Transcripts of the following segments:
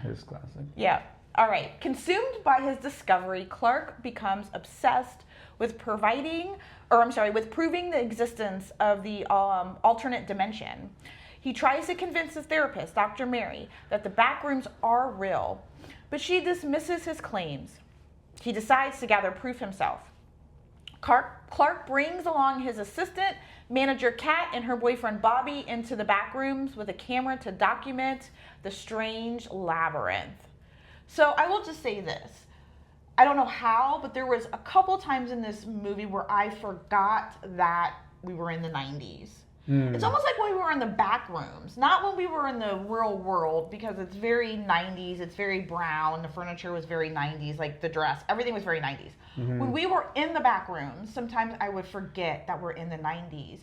his classic. Yeah. All right. Consumed by his discovery, Clark becomes obsessed with proving the existence of the alternate dimension. He tries to convince his therapist, Dr. Mary, that the backrooms are real, but she dismisses his claims. He decides to gather proof himself. Clark brings along his assistant manager Kat and her boyfriend Bobby into the backrooms with a camera to document the strange labyrinth. So I will just say this. I don't know how, but there was a couple times in this movie where I forgot that we were in the 90s. It's almost like when we were in the back rooms, not when we were in the real world, because it's very 90s, it's very brown, the furniture was very 90s, like the dress, everything was very 90s. When we were in the back rooms, sometimes I would forget that we're in the 90s.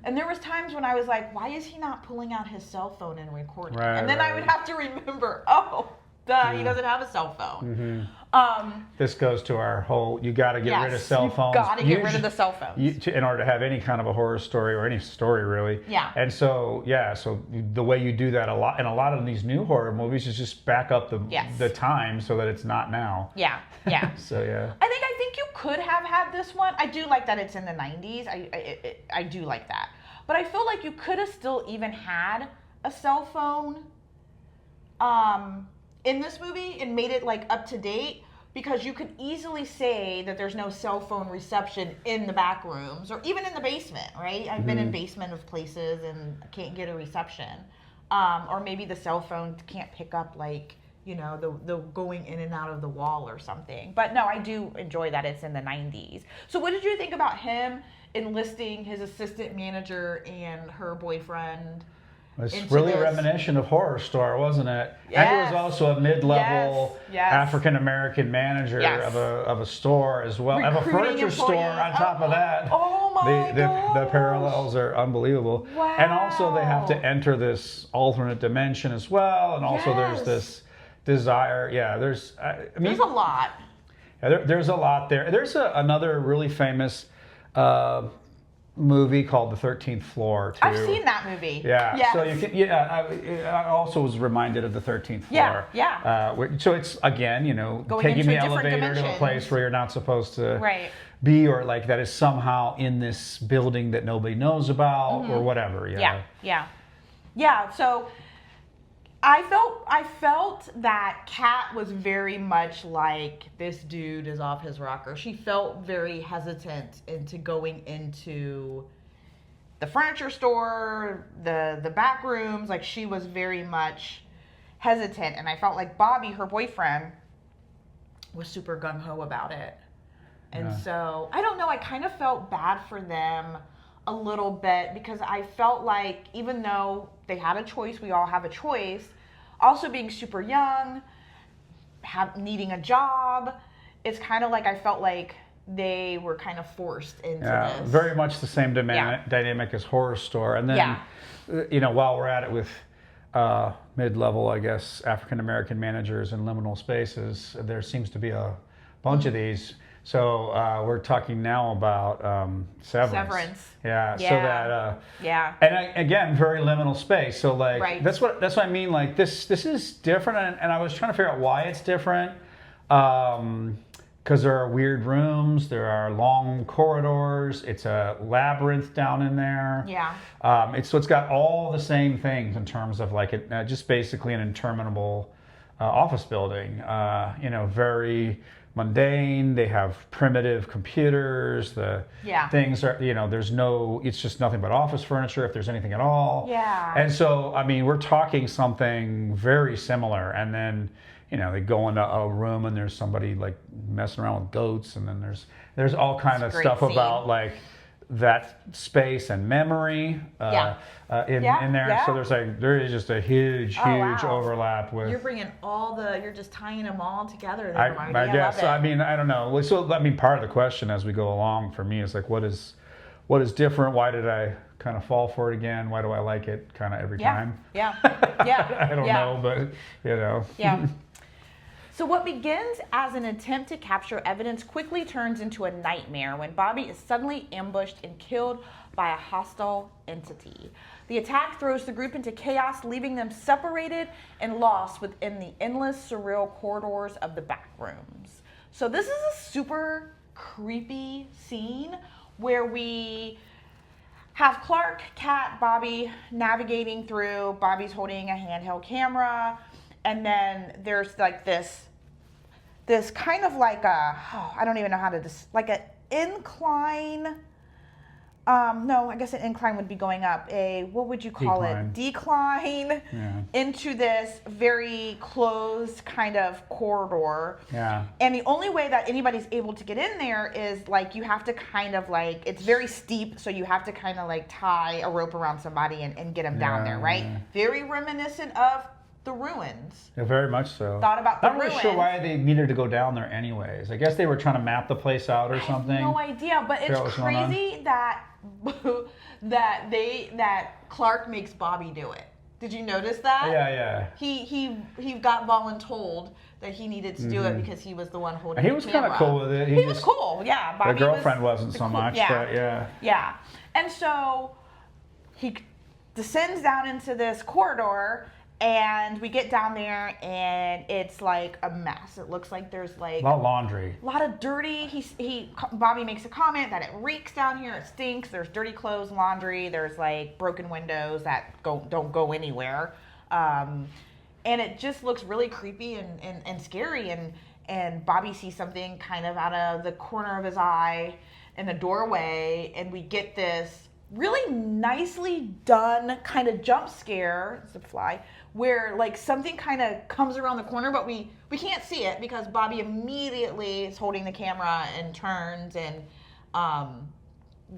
And there was times when I was like, why is he not pulling out his cell phone and recording? Right, and then I would have to remember, oh, duh, he doesn't have a cell phone. This goes to our whole, you got to get rid of cell phones. You got to get rid of the cell phones. In order to have any kind of a horror story or any story really. Yeah. And so, so the way you do that in a lot of these new horror movies is just back up the time so that it's not now. Yeah. So, yeah. I think you could have had this one. I do like that it's in the 90s. I do like that. But I feel like you could have still even had a cell phone in this movie and made it like up to date, because you could easily say that there's no cell phone reception in the back rooms or even in the basement, right? I've been in basement of places and can't get a reception. Or maybe the cell phone can't pick up like, the going in and out of the wall or something. But no, I do enjoy that it's in the 90s. So what did you think about him enlisting his assistant manager and her boyfriend? It's really a reminiscent of Horror Store, wasn't it? Yes. And he was also a mid-level African-American manager of a store as well. Of a furniture store on top of that. Oh my gosh. The parallels are unbelievable. Wow. And also they have to enter this alternate dimension as well. And also there's this desire. Yeah, there's a lot. Yeah, there's a lot there. There's another really famous movie called The 13th Floor too. I've seen that movie. Yeah. Yes. So you can. I also was reminded of The 13th Floor. So it's again, going taking into the a different elevator dimension. to a place where you're not supposed to Right. be, or like that is somehow in this building that nobody knows about or whatever. Yeah. So I felt that Kat was very much like, this dude is off his rocker. She felt very hesitant into going into the furniture store, the back rooms. Like, she was very much hesitant. And I felt like Bobby, her boyfriend, was super gung-ho about it. And so, I don't know, I kind of felt bad for them a little bit, because I felt like even though they had a choice, we all have a choice, also being super young, needing a job, it's kind of like I felt like they were kind of forced into this. Very much the same dynamic as Horror Store. And then, while we're at it with mid-level, I guess, African-American managers in liminal spaces, there seems to be a bunch of these. So we're talking now about Severance. Yeah. So that. And again, very liminal space. So like that's what I mean. Like this is different, and I was trying to figure out why it's different. Because there are weird rooms, there are long corridors. It's a labyrinth down in there. Yeah. It's got all the same things in terms of like it just basically an interminable office building. Very mundane. They have primitive computers. The things are, it's just nothing but office furniture, if there's anything at all. Yeah. And so, I mean, we're talking something very similar. And then, they go into a room and there's somebody like messing around with goats. And then there's all kind of stuff about like that space and memory in there. Yeah. So there is just a huge overlap with. You're bringing you're just tying them all together. I guess. So, I mean, I don't know. So part of the question as we go along for me is like, what is different? Why did I kind of fall for it again? Why do I like it kind of every time? Yeah. I don't know, but Yeah. So what begins as an attempt to capture evidence quickly turns into a nightmare when Bobby is suddenly ambushed and killed by a hostile entity. The attack throws the group into chaos, leaving them separated and lost within the endless, surreal corridors of the Backrooms. So this is a super creepy scene where we have Clark, Kat, Bobby navigating through. Bobby's holding a handheld camera, and then there's like this kind of like I don't even know how to like an incline. No, I guess an incline would be going up. What would you call it? Decline into this very closed kind of corridor. Yeah. And the only way that anybody's able to get in there is like you have to kind of like, it's very steep, so you have to kind of like tie a rope around somebody and get them down there, right? Very reminiscent of the ruins. Yeah, very much so. Thought about the ruins. I'm not really sure why they needed to go down there anyways. I guess they were trying to map the place out or something. I have no idea, but it's crazy that that Clark makes Bobby do it. Did you notice that? Yeah. He got voluntold that he needed to do it because he was the one holding the camera. He was kind of cool with it. He was cool, yeah. Bobby the girlfriend wasn't so much, but yeah. Yeah. And so he descends down into this corridor, and we get down there, and it's like a mess. It looks like there's like a lot of laundry, a lot of dirty. Bobby makes a comment that it reeks down here. It stinks. There's dirty clothes, laundry. There's like broken windows that don't go anywhere, and it just looks really creepy and scary. And Bobby sees something kind of out of the corner of his eye in the doorway, and we get this really nicely done kind of jump scare. It's a fly. Where like something kind of comes around the corner, but we can't see it because Bobby immediately is holding the camera and turns and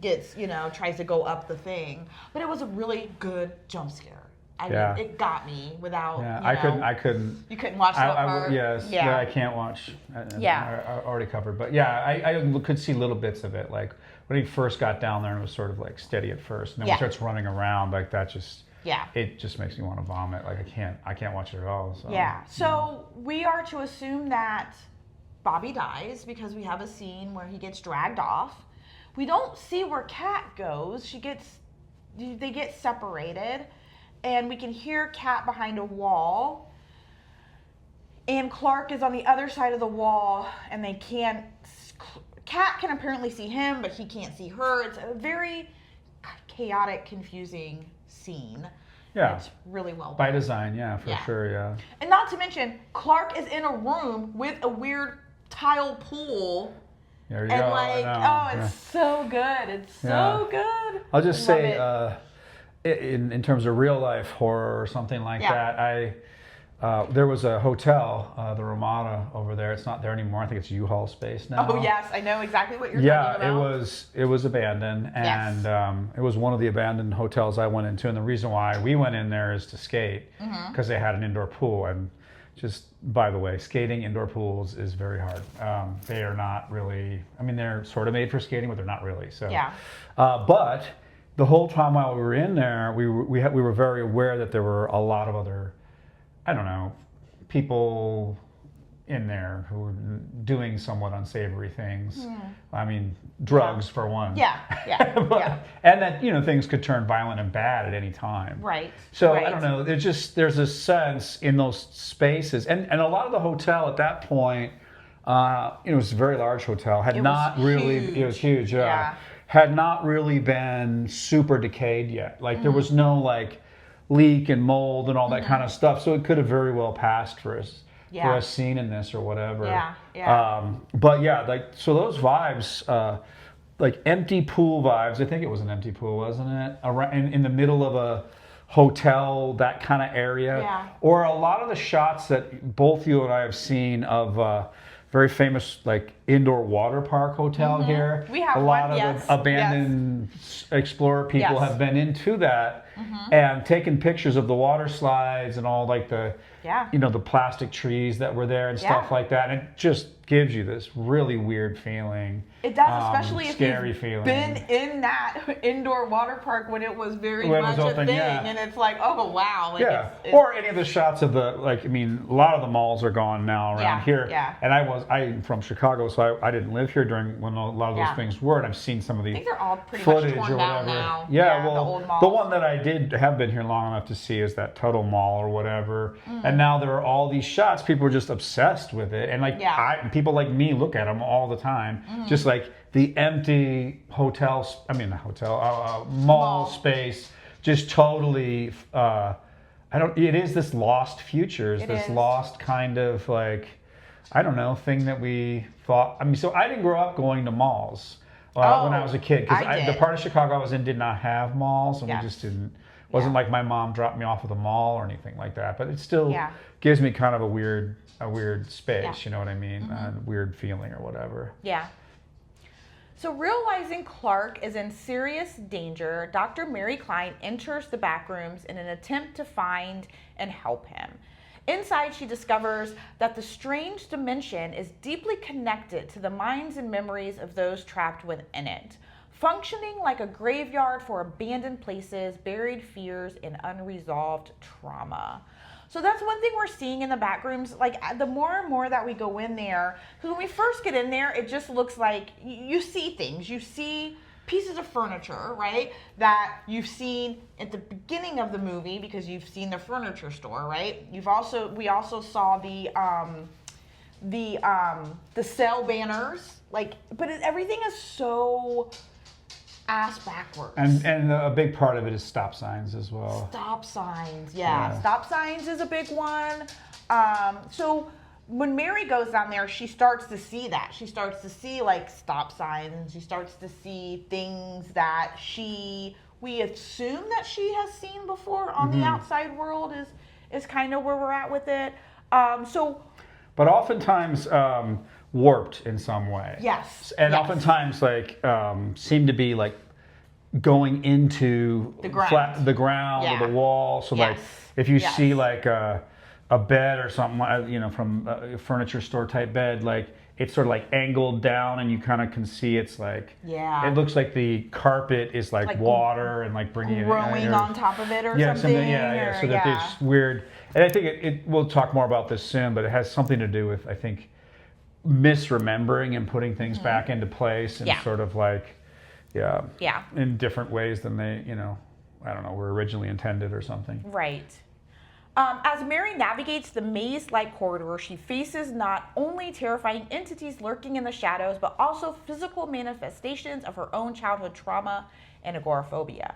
gets, tries to go up the thing. But it was a really good jump scare. I mean, it got me without. Yeah, I couldn't. You couldn't watch that part. Yes. Yeah, I can't watch. I already covered, but yeah, I could see little bits of it. Like when he first got down there, and it was sort of like steady at first, and then when he starts running around, like that just. Yeah. It just makes me want to vomit. Like I can't watch it at all. So, yeah. So we are to assume that Bobby dies because we have a scene where he gets dragged off. We don't see where Kat goes. They get separated, and we can hear Kat behind a wall. And Clark is on the other side of the wall, and Kat can apparently see him, but he can't see her. It's a very chaotic, confusing scene. Yeah. It's really well done. By design, for sure, yeah. And not to mention, Clark is in a room with a weird tile pool. There you go. It's so good. It's so good. I'll just say, in terms of real life horror or something like that, there was a hotel, the Ramada over there. It's not there anymore. I think it's U-Haul space now. Oh yes, I know exactly what you're talking about. Yeah, it was abandoned, and it was one of the abandoned hotels I went into. And the reason why we went in there is to skate because they had an indoor pool. And just by the way, skating indoor pools is very hard. They are not really. I mean, they're sort of made for skating, but they're not really. So but the whole time while we were in there, we were very aware that there were a lot of other. I don't know, people in there who were doing somewhat unsavory things. I mean, drugs for one. And that, things could turn violent and bad at any time. Right. So I don't know, there's a sense in those spaces. And a lot of the hotel at that point, it was a very large hotel, it was huge, had not really been super decayed yet. Like there was no like, leak and mold and all that kind of stuff, so it could have very well passed for a scene in this or whatever. But so those vibes, like empty pool vibes. I think it was an empty pool, wasn't it? Around in the middle of a hotel, that kind of area. Or a lot of the shots that both you and I have seen of very famous like indoor water park hotel here. We have a lot of abandoned explorer people have been into that and taken pictures of the water slides and all like the Yeah. the plastic trees that were there and stuff like that. And it just gives you this really weird feeling. It does, especially if scary you've feeling. been in that indoor water park when it was very much a thing, and it's like, oh wow, like it's, or any of the shots of the a lot of the malls are gone now around here. Yeah. And I'm from Chicago, so I didn't live here during when a lot of those things were, and I've seen some of the I think they're all pretty footage much torn or down whatever. now. Yeah, the well, old malls. the one that I did have been here long enough to see is that Tuttle Mall or whatever, and now there are all these shots. People are just obsessed with it, and people like me look at them all the time, just like the empty mall space, just totally. It is this lost futures, this lost kind of thing that we thought. So I didn't grow up going to malls when I was a kid, because the part of Chicago I was in did not have malls, and we just didn't. Wasn't like my mom dropped me off at the mall or anything like that, but it still gives me kind of a weird space. You know what I mean? A weird feeling or whatever. Yeah. So realizing Clark is in serious danger, Dr. Mary Klein enters the Backrooms in an attempt to find and help him. Inside, she discovers that the strange dimension is deeply connected to the minds and memories of those trapped within it, functioning like a graveyard for abandoned places, buried fears, and unresolved trauma. So that's one thing we're seeing in the Backrooms. Like, the more and more that we go in there, because when we first get in there, it just looks like you see things. You see pieces of furniture, right, that you've seen at the beginning of the movie because you've seen the furniture store, right? We also saw the sale banners, but everything is so ass backwards. And a big part of it is stop signs as well. Stop signs, Stop signs is a big one. So when Mary goes down there, she starts to see that. She starts to see stop signs, and she starts to see things that we assume that she has seen before on the outside world is kind of where we're at with it. But oftentimes warped in some way. Yes. And oftentimes seem to be going into the ground, or the wall. So if you see a bed or something, from a furniture store type bed, it's sort of angled down, and you kind of can see it's it looks like the carpet is water and bringing it growing on top of it or something. So that there's weird, and I think we'll talk more about this soon, but it has something to do with, I think, misremembering and putting things back into place, and sort of in different ways than they, I don't know, were originally intended or something. Right. As Mary navigates the maze-like corridor, she faces not only terrifying entities lurking in the shadows, but also physical manifestations of her own childhood trauma and agoraphobia.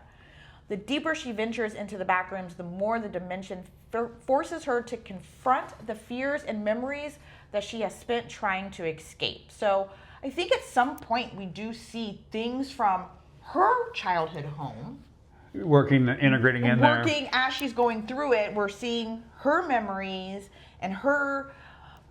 The deeper she ventures into the Backrooms, the more the dimension forces her to confront the fears and memories that she has spent trying to escape. So I think at some point we do see things from her childhood home integrating in there. Working as she's going through it, we're seeing her memories and her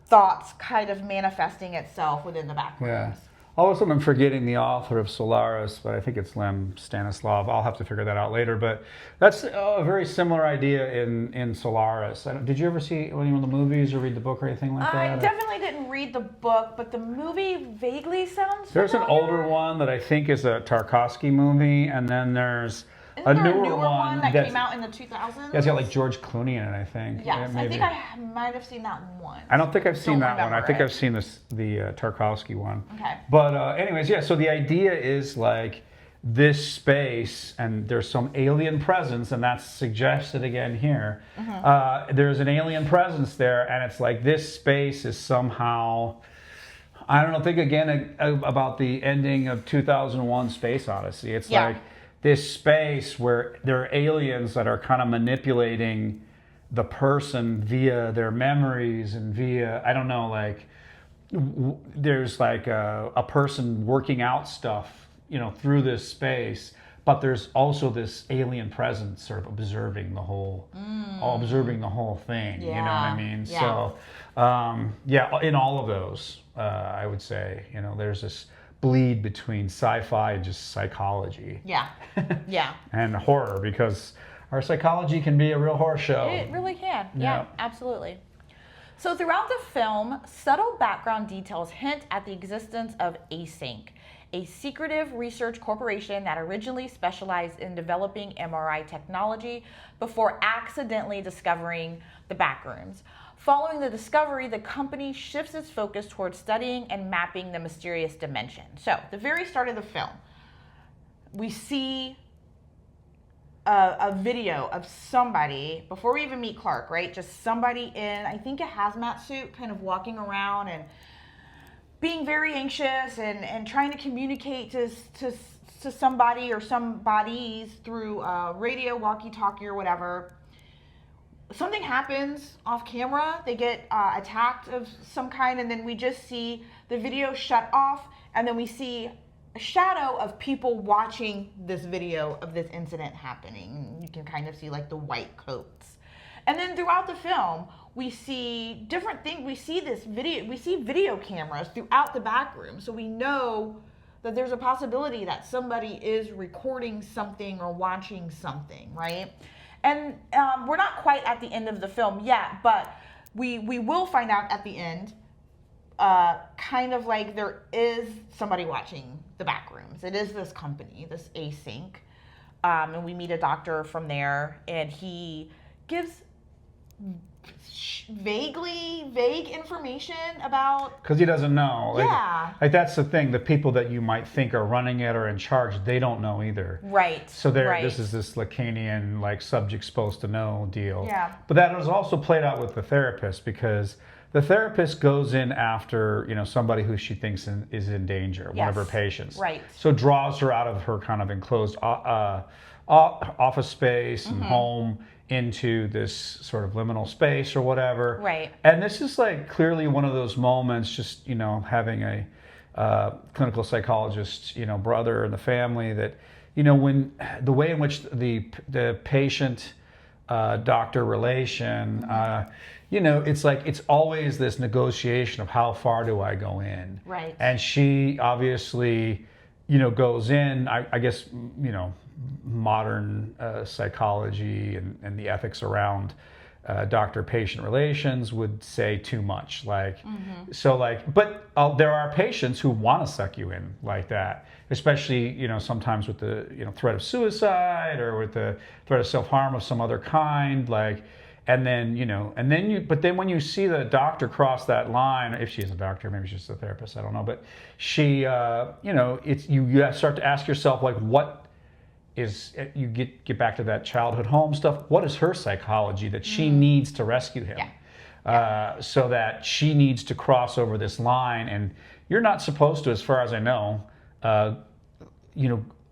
thoughts kind of manifesting itself within the Backrooms. Yeah. Also, I'm forgetting the author of Solaris, but I think it's Lem Stanislav. I'll have to figure that out later. But that's a very similar idea in Solaris. Did you ever see any of the movies or read the book or anything like that? I definitely didn't read the book, but the movie vaguely sounds familiar. There's an older one that I think is a Tarkovsky movie, and then there's Isn't there a newer one that came out in the 2000s? Yeah, it's got George Clooney in it, I think. Yes, I think I might have seen that one. I don't think I've seen that one. I think I've seen the Tarkovsky one. Okay. But anyways, so the idea is this space, and there's some alien presence, and that's suggested again here. There's an alien presence there, and it's this space is somehow, I don't know, think again about the ending of 2001 Space Odyssey. It's this space where there are aliens that are kind of manipulating the person via their memories and via, I don't know, there's a person working out stuff, through this space, but there's also this alien presence sort of observing the whole thing, you know what I mean? Yeah. So, in all of those, I would say, there's this bleed between sci-fi and just psychology. Yeah. And horror, because our psychology can be a real horror show. It really can. Yeah, absolutely. So throughout the film, subtle background details hint at the existence of Async, a secretive research corporation that originally specialized in developing MRI technology before accidentally discovering the Backrooms. Following the discovery, the company shifts its focus towards studying and mapping the mysterious dimension. So, at the very start of the film, we see a video of somebody, before we even meet Clark, right? Just somebody in, I think, a hazmat suit, kind of walking around and being very anxious and trying to communicate to somebody or some bodies through radio, walkie-talkie, or whatever. Something happens off camera. They get attacked of some kind, and then we just see the video shut off, and then we see a shadow of people watching this video of this incident happening. You can kind of see like the white coats. And then throughout the film, we see different things. We see video cameras throughout the back room. So we know that there's a possibility that somebody is recording something or watching something, right? And we're not quite at the end of the film yet, but we will find out at the end, kind of like there is somebody watching the Backrooms. It is this company, this Async, and we meet a doctor from there, and he gives vague information about, because he doesn't know. Yeah. That's the thing. The people that you might think are running it or in charge, they don't know either. Right. So right. This is this Lacanian, like, subject supposed to know deal. Yeah. But that was also played out with the therapist, because the therapist goes in after, somebody who she thinks is in danger, one of her patients. Right. So draws her out of her kind of enclosed office space and home into this sort of liminal space or whatever. Right. And this is like clearly one of those moments, just, having a clinical psychologist, brother in the family, that, when the way in which the patient doctor relation, it's like, it's always this negotiation of how far do I go in? Right. And she obviously, goes in, I guess, modern psychology and the ethics around doctor-patient relations would say too much. Like, so like, but there are patients who want to suck you in like that, especially, sometimes with the, threat of suicide or with the threat of self-harm of some other kind, like, and then, but then when you see the doctor cross that line, if she's a doctor, maybe she's a therapist, I don't know, but she, you start to ask yourself, like, what is, you get back to that childhood home stuff, what is her psychology that she needs to rescue him? Yeah. So that she needs to cross over this line, and you're not supposed to, as far as I know,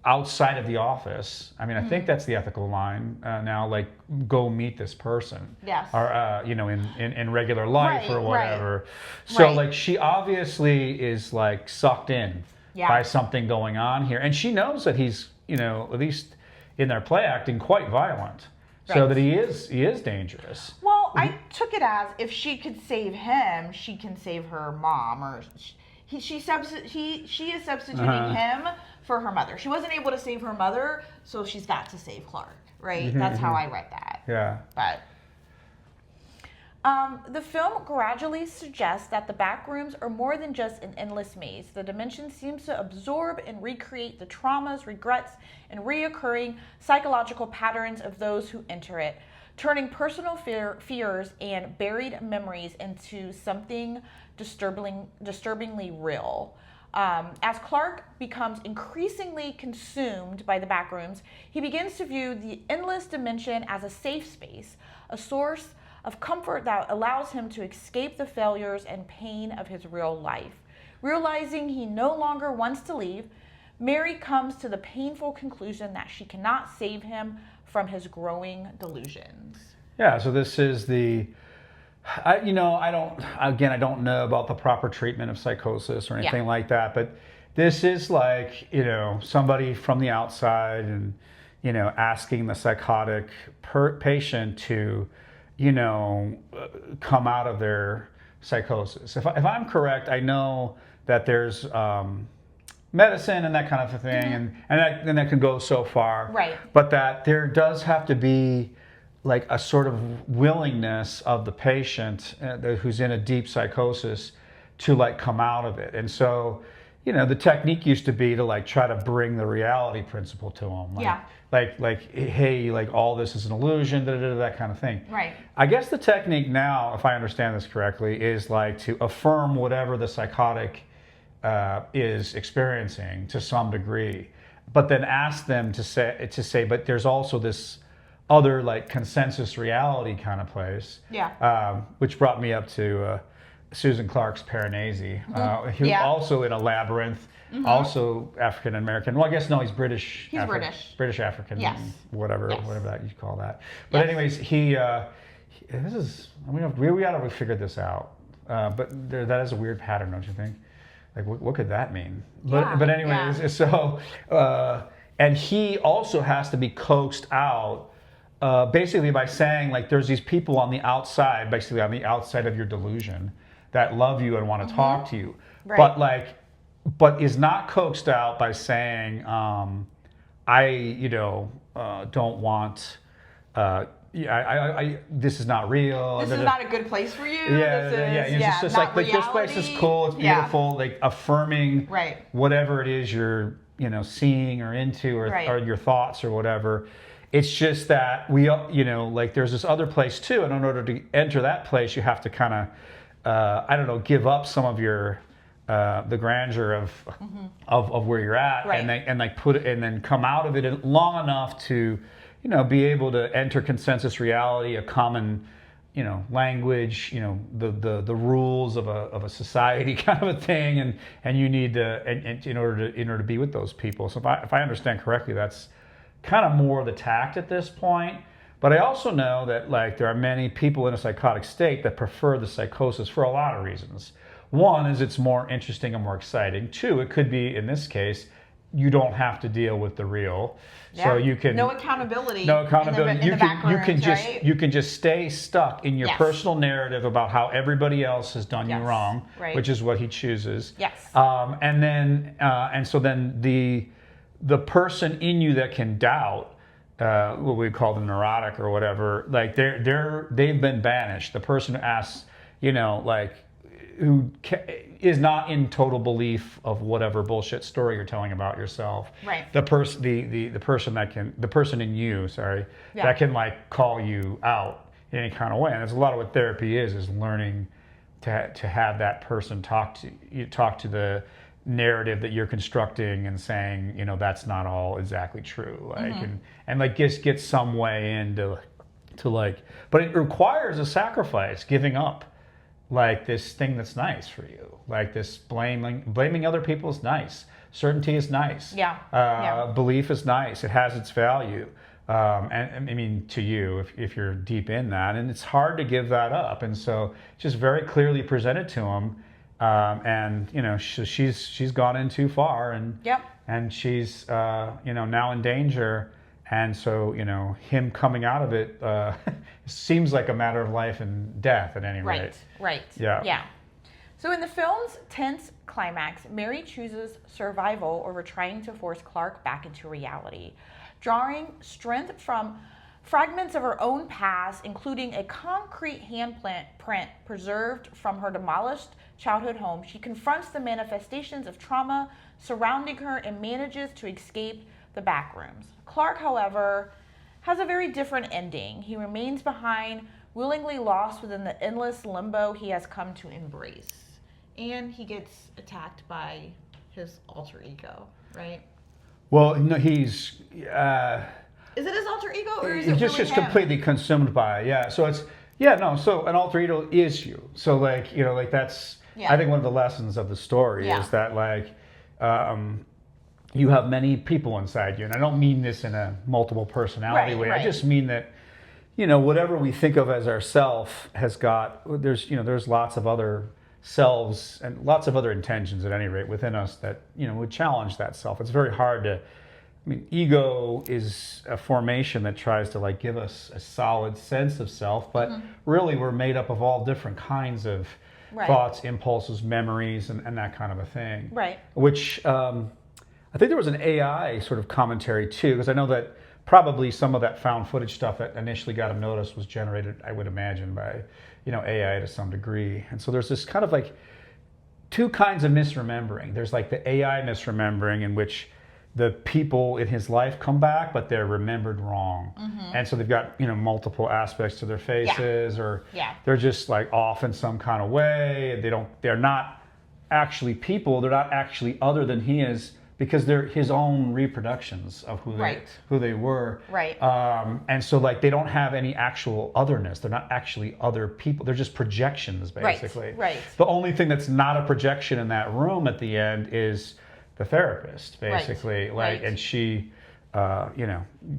outside of the office. I mean, I think that's the ethical line now, like, go meet this person. Yes. Or, in regular life, Right, or whatever. right. So, Right. like, she obviously is, like, sucked in by something going on here. And she knows that he's, at least in their play acting, quite violent. So Right. that he is dangerous. Well, I took it as, if she could save him, she can save her mom, or she is substituting him for her mother. She wasn't able to save her mother, so she's got to save Clark, right? That's how I read that. Yeah. But the film gradually suggests that the Backrooms are more than just an endless maze. The dimension seems to absorb and recreate the traumas, regrets, and reoccurring psychological patterns of those who enter it, turning personal fears and buried memories into something disturbingly real. As Clark becomes increasingly consumed by the Backrooms, he begins to view the endless dimension as a safe space, a source of comfort that allows him to escape the failures and pain of his real life. Realizing he no longer wants to leave, Mary comes to the painful conclusion that she cannot save him from his growing delusions. Yeah, so this is I don't know about the proper treatment of psychosis or anything like that, but this is like, somebody from the outside and, asking the psychotic patient to, come out of their psychosis. If I'm correct, I know that there's medicine and that kind of a thing, and that can go so far. Right. But that there does have to be like a sort of willingness of the patient who's in a deep psychosis to like come out of it. And so, the technique used to be to like try to bring the reality principle to them. Like, hey, like all this is an illusion, that kind of thing. Right. I guess the technique now, if I understand this correctly, is like to affirm whatever the psychotic is experiencing to some degree, but then ask them to say, but there's also this other like consensus reality kind of place. Yeah. Which brought me up to Susan Clark's Piranesi, who also in a labyrinth, also African American. Well, I guess no, he's British. He's British. British African. Yes. Whatever Yes. that you call that. But anyways, we got to figure this out. But that is a weird pattern, don't you think? Like, what could that mean? But anyways, so and he also has to be coaxed out. Basically by saying like there's these people on the outside, basically on the outside of your delusion, that love you and want to talk to you, Right. but is not coaxed out by saying I don't want this is not real. This is not a good place for you. It's just like this place is cool, it's beautiful, like affirming whatever it is you're seeing or into or your thoughts or whatever. It's just that like there's this other place too, and in order to enter that place, you have to kind of, give up some of your the grandeur of where you're at, and then come out of it long enough to, be able to enter consensus reality, a common, language, the rules of a society kind of a thing, and you need to, and in order to be with those people. So if I understand correctly, that's kind of more the tact at this point. But I also know that like there are many people in a psychotic state that prefer the psychosis for a lot of reasons. One is it's more interesting and more exciting. Two, it could be, in this case, you don't have to deal with the real. So you can no accountability. In the Backrooms, you can just stay stuck in your personal narrative about how everybody else has done you wrong, which is what he chooses. Yes. And so then the person in you that can doubt, what we call the neurotic or whatever, like they've been banished. The person who asks, who is not in total belief of whatever bullshit story you're telling about yourself. Right. The person in you, that can like call you out in any kind of way. And that's a lot of what therapy is learning to have that person talk to the narrative that you're constructing and saying, that's not all exactly true. Like, and like just get some way into like, but it requires a sacrifice, giving up like this thing that's nice for you. Like this blaming other people is nice. Certainty is nice. Belief is nice. It has its value. And I mean, to you, if you're deep in that, and it's hard to give that up. And so just very clearly presented to him. And she's gone in too far, and she's now in danger, and so him coming out of it seems like a matter of life and death at any rate. Right. Yeah. So in the film's tense climax, Mary chooses survival over trying to force Clark back into reality, drawing strength from fragments of her own past, including a concrete handprint preserved from her demolished childhood home. She confronts the manifestations of trauma surrounding her and manages to escape the Backrooms. Clark, however, has a very different ending. He remains behind, willingly lost within the endless limbo he has come to embrace. And he gets attacked by his alter ego, right? Well, no, he's... Is it his alter ego, or is it he's really just him? completely consumed by it. So it's so an alter ego is you. So like that's I think one of the lessons of the story is that like you have many people inside you, and I don't mean this in a multiple personality way. I just mean that whatever we think of as ourself has got there's lots of other selves and lots of other intentions at any rate within us that would challenge that self. It's very hard to. I mean, ego is a formation that tries to like give us a solid sense of self, but really we're made up of all different kinds of thoughts, impulses, memories, and that kind of a thing. Right. Which I think there was an AI sort of commentary too, because I know that probably some of that found footage stuff that initially got him noticed was generated, I would imagine, by AI to some degree. And so there's this kind of like two kinds of misremembering. There's like the AI misremembering, in which the people in his life come back, but they're remembered wrong. And so they've got, multiple aspects to their faces, or they're just like off in some kind of way. They're not actually people. They're not actually other than he is, because they're his own reproductions of who they were. Right. And so like they don't have any actual otherness. They're not actually other people. They're just projections, basically. Right. The only thing that's not a projection in that room at the end is the therapist, basically. And she,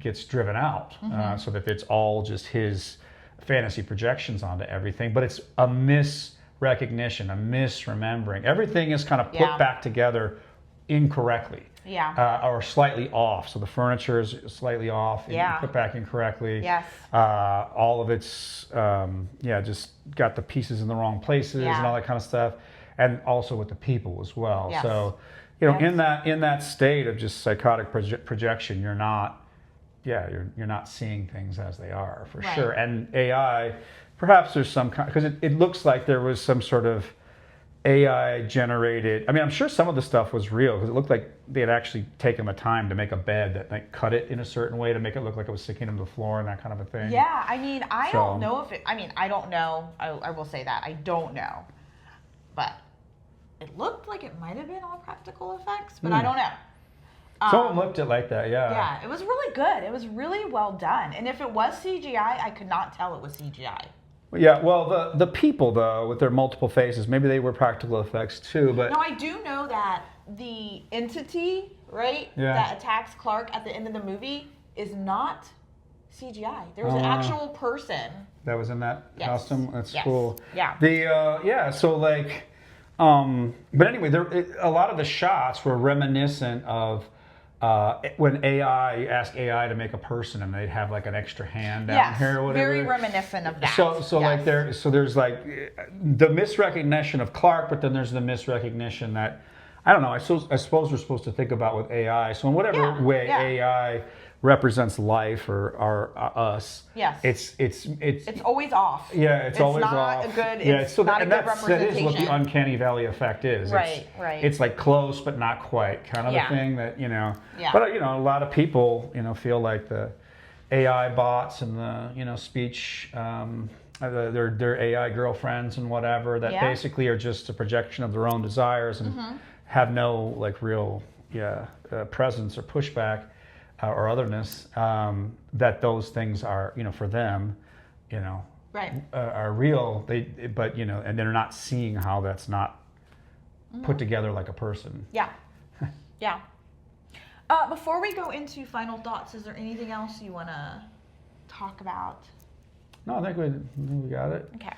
gets driven out, so that it's all just his fantasy projections onto everything. But it's a misrecognition, a misremembering. Everything is kind of put back together incorrectly, or slightly off. So the furniture is slightly off, put back incorrectly. Yes. All of it's just got the pieces in the wrong places and all that kind of stuff, and also with the people as well. Yes. So in that state of just psychotic projection, you're not seeing things as they are, for sure. And AI, perhaps there's some kind, because it looks like there was some sort of AI generated. I mean, I'm sure some of the stuff was real, because it looked like they had actually taken the time to make a bed that like cut it in a certain way to make it look like it was sticking to the floor and that kind of a thing. Yeah, I mean, I don't know if it. I mean, I don't know. I will say that I don't know, but it looked like it might have been all practical effects, but I don't know. Someone looked at it like that, Yeah, it was really good. It was really well done, and if it was CGI, I could not tell it was CGI. Yeah, well, the people, though, with their multiple faces, maybe they were practical effects too, but... No, I do know that the entity, that attacks Clark at the end of the movie is not CGI. There was an actual person. That was in that costume? That's cool. Yeah. So, like... but anyway, a lot of the shots were reminiscent of... when AI, you ask AI to make a person, and they'd have like an extra hand down here or whatever. Very reminiscent of that. Like there's like the misrecognition of Clark, but then there's the misrecognition that, I don't know, I suppose we're supposed to think about with AI. So in whatever way AI represents life or us, it's always off. Yeah, it's always off. It's not a good representation. That is what the uncanny valley effect is. Right. It's like close but not quite kind of a thing that, Yeah. But a lot of people, feel like the AI bots and the, speech, their AI girlfriends and whatever, that basically are just a projection of their own desires and have no like real presence or pushback. Or otherness, that those things are, for them, are real. But and they're not seeing how that's not put together like a person. Yeah. Before we go into final thoughts, is there anything else you want to talk about? No, I think we got it. Okay.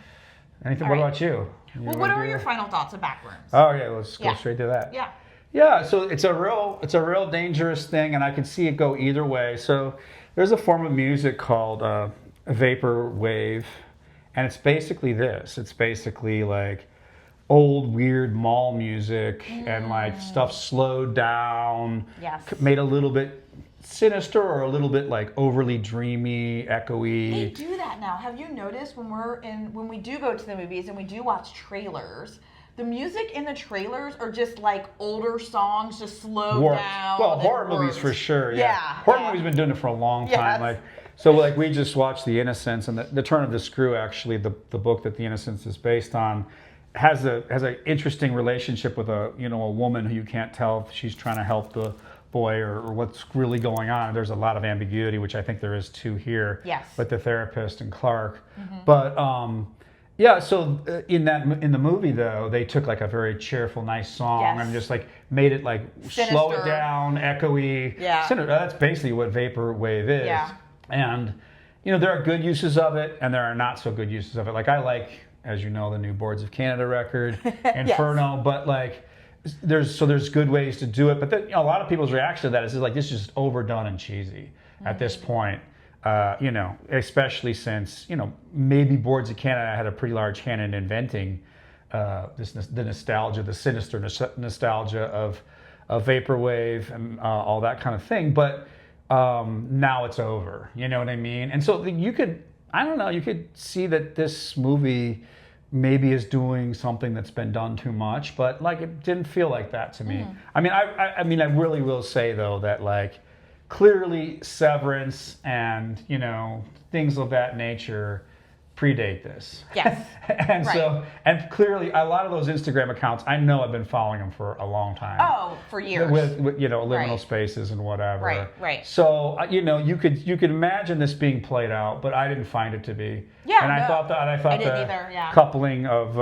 Anything? What about you? Well, what are your final thoughts of Backrooms? Oh yeah, let's go straight to that. Yeah. Yeah, so it's a real dangerous thing, and I can see it go either way. So there's a form of music called a vapor wave, and it's basically this. It's basically like old weird mall music and like stuff slowed down, made a little bit sinister or a little bit like overly dreamy, echoey. They do that now. Have you noticed when we do go to the movies and we do watch trailers? The music in the trailers are just like older songs, just slowed down. Well, horror movies for sure. Yeah. Horror movies have been doing it for a long time. Like we just watched The Innocents, and the Turn of the Screw. Actually, the book that The Innocents is based on has an interesting relationship with a woman who you can't tell if she's trying to help the boy or what's really going on. There's a lot of ambiguity, which I think there is too here. Yes. With the therapist and Clark, but. So in the movie though, they took like a very cheerful, nice song and just like made it like sinister. Slow it down, echoey. Yeah. That's basically what vaporwave is. Yeah. And there are good uses of it, and there are not so good uses of it. Like I like, as you know, the new Boards of Canada record, Inferno, but like there's good ways to do it. But then a lot of people's reaction to that is like this is just overdone and cheesy at this point. Especially since, maybe Boards of Canada had a pretty large hand in inventing the nostalgia, the sinister nostalgia a vaporwave and all that kind of thing. But now it's over. You know what I mean? And so you could, I don't know, you could see that this movie maybe is doing something that's been done too much, but like it didn't feel like that to me. I mean, I really will say though that like clearly Severance and things of that nature predate this. Yes. And so, and clearly a lot of those Instagram accounts, I know I've been following them for a long time. Oh, for years. With liminal spaces and whatever. Right. So, you could imagine this being played out, but I didn't find it to be. Yeah, and I thought I didn't the either, yeah. coupling of,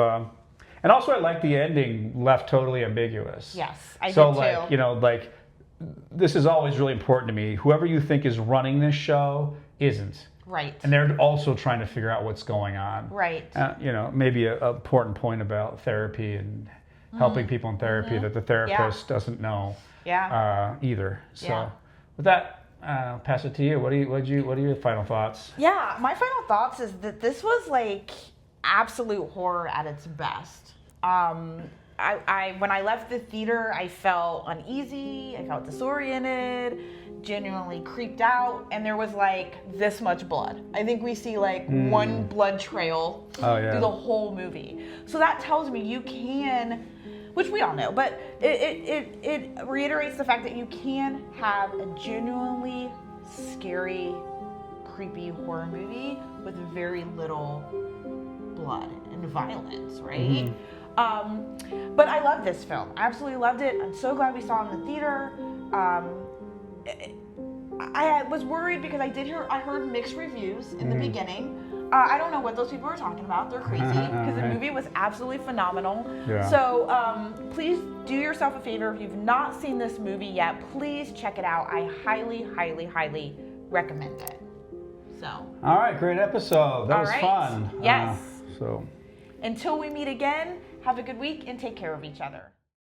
and also I like the ending left totally ambiguous. Yes, I did too. So like, this is always really important to me. Whoever you think is running this show isn't. Right. And they're also trying to figure out what's going on. Right. Maybe an important point about therapy and helping people in therapy that the therapist doesn't know either. So with that, pass it to you. What are your final thoughts? Yeah, my final thoughts is that this was like absolute horror at its best. I when I left the theater, I felt uneasy, I felt disoriented, genuinely creeped out, and there was like this much blood. I think we see like one blood trail through the whole movie. So that tells me you can, which we all know, but it reiterates the fact that you can have a genuinely scary, creepy horror movie with very little blood and violence, right? But I love this film. I absolutely loved it. I'm so glad we saw it in the theater. I was worried because I heard mixed reviews in the beginning. I don't know what those people were talking about. They're crazy because the movie was absolutely phenomenal. Yeah. So please do yourself a favor. If you've not seen this movie yet, please check it out. I highly, highly, highly recommend it. So. All right, great episode. That was fun. Yes. So. Until we meet again, have a good week and take care of each other.